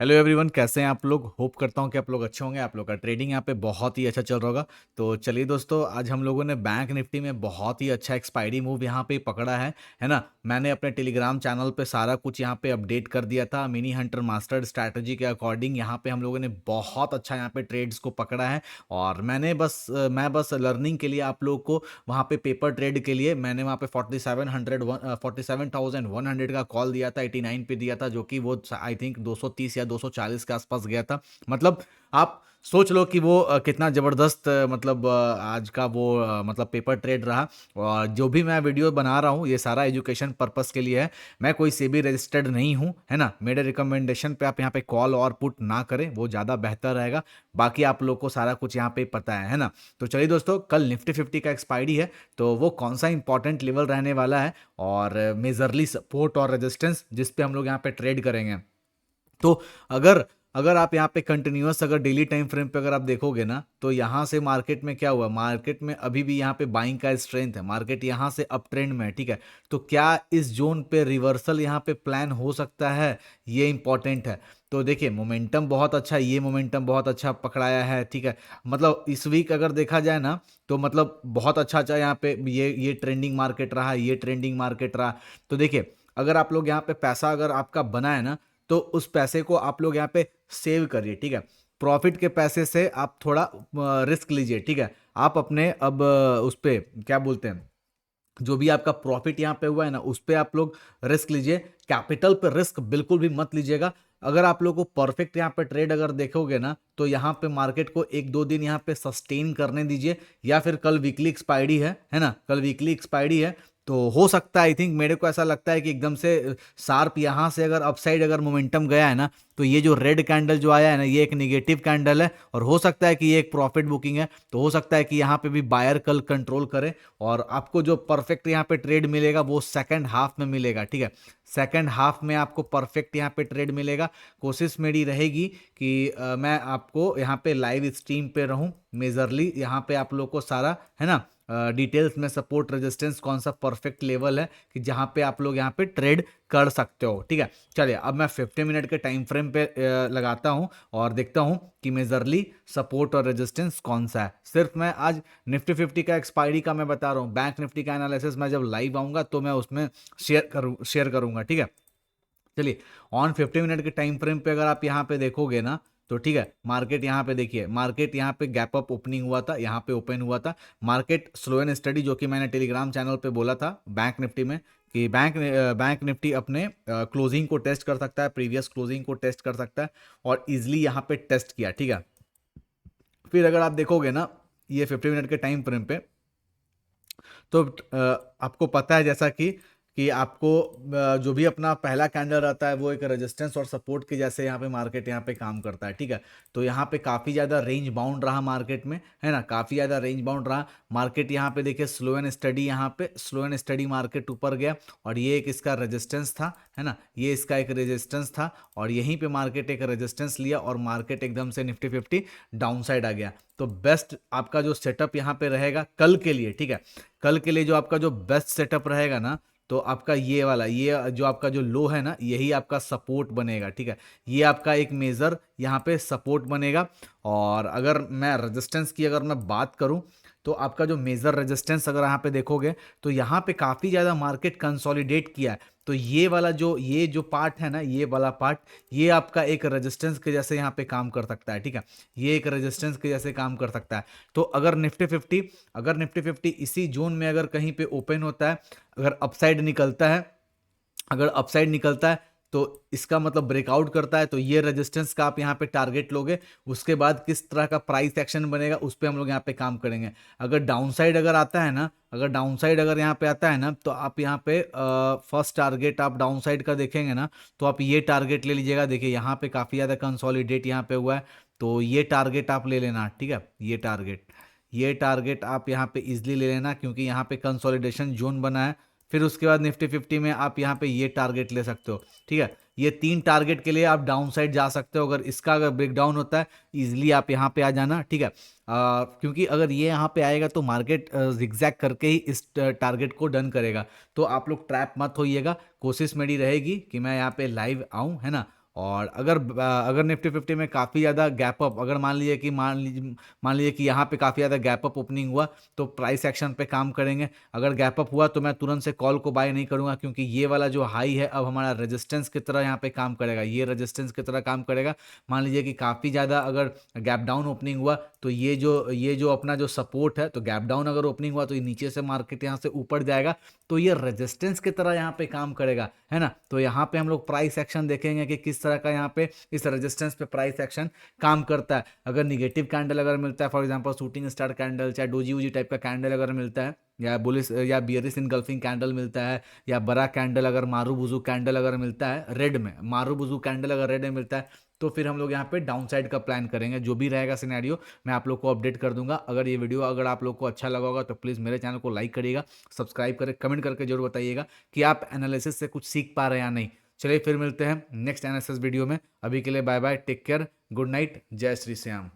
Hello everyone, कैसे हैं आप लोग। होप करता हूं कि आप लोग अच्छे होंगे। आप लोग का ट्रेडिंग यहाँ पे बहुत ही अच्छा चल रहा होगा। तो चलिए दोस्तों, आज हम लोगों ने बैंक निफ्टी में बहुत ही अच्छा एक्सपायरी मूव यहाँ पे पकड़ा है ना। मैंने अपने टेलीग्राम चैनल पे सारा कुछ यहाँ पे अपडेट कर दिया था। मिनी हंटर मास्टर्ड स्ट्रैटेजी के अकॉर्डिंग यहाँ पे हम लोगों ने बहुत अच्छा यहाँ पे ट्रेड्स को पकड़ा है। और मैं बस लर्निंग के लिए आप लोग को वहाँ पे पेपर ट्रेड के लिए मैंने वहाँ पे 47,100 का कॉल दिया था, 89 पे दिया था, जो कि वो आई थिंक 230 या 240 के आसपास गया था। मतलब आप सोच लो कि वो कितना ज़बरदस्त मतलब आज का वो मतलब पेपर ट्रेड रहा। और जो भी मैं वीडियो बना रहा हूँ ये सारा एजुकेशन पर्पस के लिए है। मैं कोई सेबी रजिस्टर्ड नहीं हूँ, है ना। मेरे रिकमेंडेशन पे आप यहाँ पे कॉल और पुट ना करें, वो ज़्यादा बेहतर रहेगा। बाकी आप लोग को सारा कुछ यहाँ पे पता है ना। तो चलिए दोस्तों, कल निफ्टी 50 का एक्सपायरी है, तो वो कौन सा इंपॉर्टेंट लेवल रहने वाला है और मेजरली सपोर्ट और रेजिस्टेंस जिस पे हम लोग यहाँ पे ट्रेड करेंगे। तो अगर अगर आप यहाँ पे कंटिन्यूअस अगर डेली टाइम फ्रेम पे अगर आप देखोगे ना, तो यहाँ से मार्केट में क्या हुआ, मार्केट में अभी भी यहाँ पे बाइंग का स्ट्रेंथ है, मार्केट यहाँ से अप ट्रेंड में है, ठीक है। तो क्या इस जोन पे रिवर्सल यहाँ पे प्लान हो सकता है, ये इंपॉर्टेंट है। तो देखिए, मोमेंटम बहुत अच्छा है, ये मोमेंटम बहुत अच्छा पकड़ाया है, ठीक है। मतलब इस वीक अगर देखा जाए ना, तो मतलब बहुत अच्छा अच्छा यहाँ पे ये ट्रेंडिंग मार्केट रहा, ये ट्रेंडिंग मार्केट रहा। तो देखिए, अगर आप लोग यहाँ पे पैसा अगर आपका बना है ना, तो उस पैसे को आप लोग यहाँ पे सेव करिए, ठीक है। प्रॉफिट के पैसे से आप थोड़ा रिस्क लीजिए, ठीक है। आप अपने अब उस पे क्या बोलते हैं, जो भी आपका प्रॉफिट यहाँ पे हुआ है ना, उस पे आप लोग रिस्क लीजिए। कैपिटल पे रिस्क बिल्कुल भी मत लीजिएगा। अगर आप लोग को परफेक्ट यहाँ पे ट्रेड अगर देखोगे ना, तो यहाँ पे मार्केट को एक दो दिन यहाँ पे सस्टेन करने दीजिए, या फिर कल वीकली एक्सपायरी है ना, कल वीकली एक्सपायरी है। तो हो सकता है, आई थिंक मेरे को ऐसा लगता है कि एकदम से शार्प यहाँ से अगर अपसाइड अगर मोमेंटम गया है ना, तो ये जो रेड कैंडल जो आया है ना, ये एक निगेटिव कैंडल है, और हो सकता है कि ये एक प्रॉफिट बुकिंग है। तो हो सकता है कि यहाँ पे भी बायर कल कंट्रोल करे, और आपको जो परफेक्ट यहाँ पे ट्रेड मिलेगा वो सेकंड हाफ में मिलेगा, ठीक है। सेकंड हाफ में आपको परफेक्ट यहाँ पे ट्रेड मिलेगा। कोशिश मेरी रहेगी कि मैं आपको यहाँ पे लाइव स्ट्रीम पे रहूँ, मेजरली यहाँ पे आप लोग को सारा, है ना, डिटेल्स में सपोर्ट रेजिस्टेंस कौन सा परफेक्ट लेवल है कि जहाँ पे आप लोग यहाँ पे ट्रेड कर सकते हो, ठीक है। चलिए, अब मैं 50 मिनट के टाइम फ्रेम पे लगाता हूँ और देखता हूँ कि मेजरली सपोर्ट और रेजिस्टेंस कौन सा है। सिर्फ मैं आज निफ्टी 50 का एक्सपायरी का मैं बता रहा हूँ, बैंक निफ्टी का एनालिसिस मैं जब लाइव आऊँगा तो मैं उसमें शेयर करूँगा, ठीक है। चलिए, ऑन 50 मिनट के टाइम फ्रेम पे अगर आप यहाँ पे देखोगे ना, तो ठीक है, मार्केट यहाँ पे देखिए, मार्केट यहाँ पे गैप अप ओपनिंग हुआ था, यहाँ पे ओपन हुआ था। मार्केट स्लो एंड स्टडी, जो कि मैंने टेलीग्राम चैनल पे बोला था बैंक निफ्टी में, कि बैंक निफ्टी अपने क्लोजिंग को टेस्ट कर सकता है, प्रीवियस क्लोजिंग को टेस्ट कर सकता है, और इजिली यहाँ पे टेस्ट किया, ठीक है। फिर अगर आप देखोगे ना ये 50 मिनट के टाइम फ्रेम पे, तो आपको पता है जैसा कि आपको जो भी अपना पहला कैंडल रहता है वो एक रेजिस्टेंस और सपोर्ट के जैसे यहाँ पे मार्केट यहाँ पे काम करता है, ठीक है। तो यहाँ पे काफ़ी ज़्यादा रेंज बाउंड रहा मार्केट में, है ना, काफ़ी ज़्यादा रेंज बाउंड रहा मार्केट। यहाँ पे देखिए, स्लो एंड स्टडी, यहाँ पे स्लो एंड स्टडी मार्केट ऊपर गया, और ये एक इसका रेजिस्टेंस था, है ना, ये इसका एक रेजिस्टेंस था, और यहीं पे मार्केट एक रेजिस्टेंस लिया और मार्केट एकदम से निफ्टी 50 डाउन साइड आ गया। तो बेस्ट आपका जो सेटअप यहाँ पे रहेगा कल के लिए, ठीक है, कल के लिए जो आपका जो बेस्ट सेटअप रहेगा ना, तो आपका ये वाला, ये जो आपका जो लो है ना, यही आपका सपोर्ट बनेगा, ठीक है। ये आपका एक मेजर यहाँ पे सपोर्ट बनेगा। और अगर मैं रेजिस्टेंस की अगर मैं बात करूं, तो आपका जो मेजर रेजिस्टेंस अगर यहाँ पे देखोगे, तो यहाँ पे काफ़ी ज़्यादा मार्केट कंसोलिडेट किया है। तो ये जो पार्ट है ना, ये वाला पार्ट, ये आपका एक रेजिस्टेंस के जैसे यहाँ पे काम कर सकता है, ठीक है। ये एक रेजिस्टेंस के जैसे काम कर सकता है। तो अगर निफ्टी 50 इसी जोन में अगर कहीं पे ओपन होता है, अगर अपसाइड निकलता है, अगर अपसाइड निकलता है, तो इसका मतलब ब्रेकआउट करता है, तो ये रेजिस्टेंस का आप यहाँ पे टारगेट लोगे। उसके बाद किस तरह का प्राइस एक्शन बनेगा उस पर हम लोग यहाँ पे काम करेंगे। अगर डाउनसाइड अगर आता है ना, अगर डाउनसाइड अगर यहाँ पे आता है ना, तो आप यहाँ पे फर्स्ट टारगेट आप डाउनसाइड का देखेंगे ना, तो आप ये टारगेट ले लीजिएगा। देखिए, यहाँ पे काफ़ी ज़्यादा कंसोलिडेट यहाँ पे हुआ है, तो ये टारगेट आप ले लेना, ठीक है। ये टारगेट आप यहाँ पे इजिली ले लेना, क्योंकि यहाँ पे कंसोलिडेशन जोन बना है। फिर उसके बाद निफ्टी 50 में आप यहाँ पे ये टारगेट ले सकते हो, ठीक है। ये 3 टारगेट के लिए आप डाउन साइड जा सकते हो। अगर इसका अगर ब्रेकडाउन होता है, इजिली आप यहाँ पे आ जाना, ठीक है। क्योंकि अगर ये यहाँ पे आएगा तो मार्केट जिगजैग करके ही इस टारगेट को डन करेगा। तो आप लोग ट्रैप मत होइएगा। कोशिश मेरी रहेगी कि मैं यहाँ पे लाइव आऊँ, है ना, और अगर निफ्टी 50 में काफ़ी ज़्यादा गैप अप, अगर मान लीजिए कि यहाँ पे काफ़ी ज़्यादा गैप अप ओपनिंग हुआ तो प्राइस एक्शन पे काम करेंगे। अगर गैप अप हुआ तो मैं तुरंत से कॉल को बाय नहीं करूँगा, क्योंकि ये वाला जो हाई है अब हमारा रेजिस्टेंस की तरह यहाँ पे काम करेगा, ये रेजिस्टेंस की तरह काम करेगा। मान लीजिए कि काफ़ी ज़्यादा अगर गैप डाउन ओपनिंग हुआ तो ये जो अपना जो सपोर्ट है, तो गैप डाउन अगर ओपनिंग हुआ तो ये नीचे से मार्केट यहाँ से ऊपर जाएगा, तो ये रेजिस्टेंस की तरह यहाँ पे काम करेगा, है ना। तो यहाँ पे हम लोग प्राइस एक्शन देखेंगे कि किस तरह का यहाँ पे इस रेजिस्टेंस पे प्राइस एक्शन काम करता है। अगर निगेटिव कैंडल अगर मिलता है, for example shooting star candle, चाहे डोजी वोजी टाइप का कैंडल अगर मिलता है, या बुलिस या बियरिश इनगल्फिंग कैंडल मिलता है, या बड़ा कैंडल अगर मारूबुजू कैंडल अगर मिलता है रेड में, मारूबुजू कैंडल अगर रेड में मिलता है, तो फिर हम लोग यहाँ पे डाउन साइड का प्लान करेंगे। जो भी रहेगा सिनेरियो मैं आप लोग को अपडेट कर दूंगा। अगर ये वीडियो अगर आप लोग को अच्छा लगा होगा तो प्लीज़ मेरे चैनल को लाइक करिएगा, सब्सक्राइब करें, कमेंट करके जरूर बताइएगा कि आप एनालिसिस से कुछ सीख पा रहे हैं या नहीं। चलिए फिर मिलते हैं नेक्स्ट एनालिसिस वीडियो में। अभी के लिए bye bye, take care, good night, जय श्री श्याम।